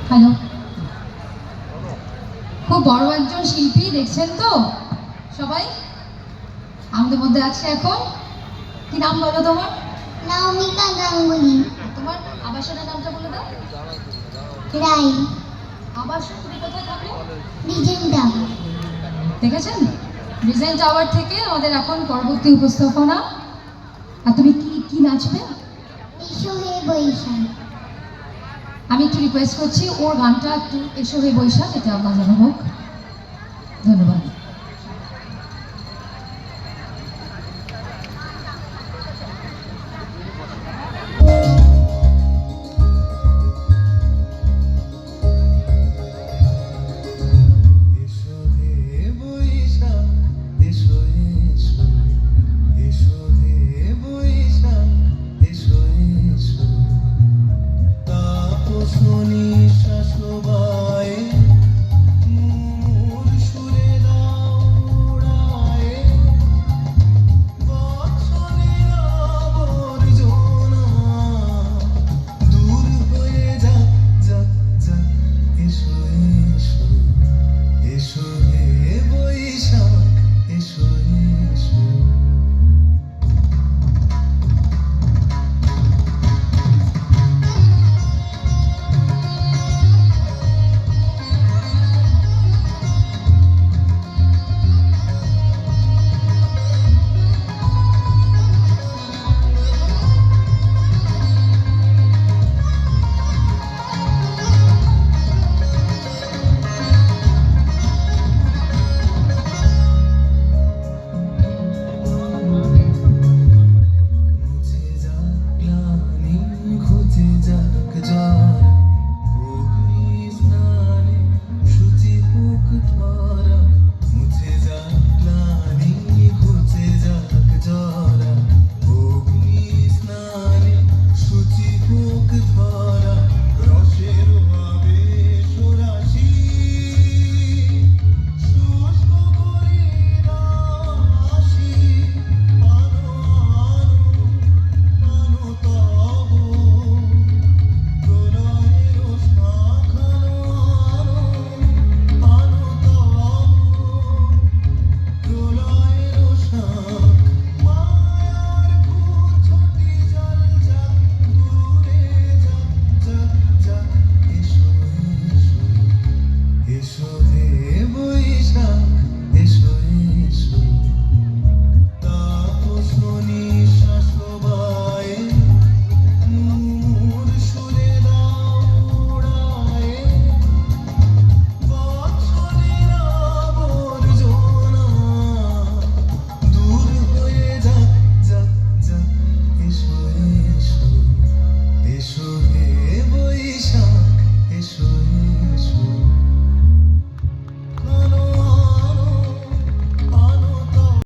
Hello, খুব বড় একজন শিল্পী দেখছেন তো সবাই, আমাদের মধ্যে আছে এখন। কি নাম বলো তোমার? নাওমিকা গাঙ্গুলি। তোমার আবাসনের নামটা বলে দাও। রাই। আবাসন তুমি কোথায় থাকো? রিজেন্টা। দেখেছেন, রিজেন্ট টাওয়ার থেকে আমাদের এখন পরবর্তী উপস্থাপনা। আর তুমি কি কি নাচবে? এসো হে বৈশাখ। আমি একটু রিকোয়েস্ট করছি ওর গানটা একটু এসো হে বৈশাখ এটা বাজানো হোক। ধন্যবাদ।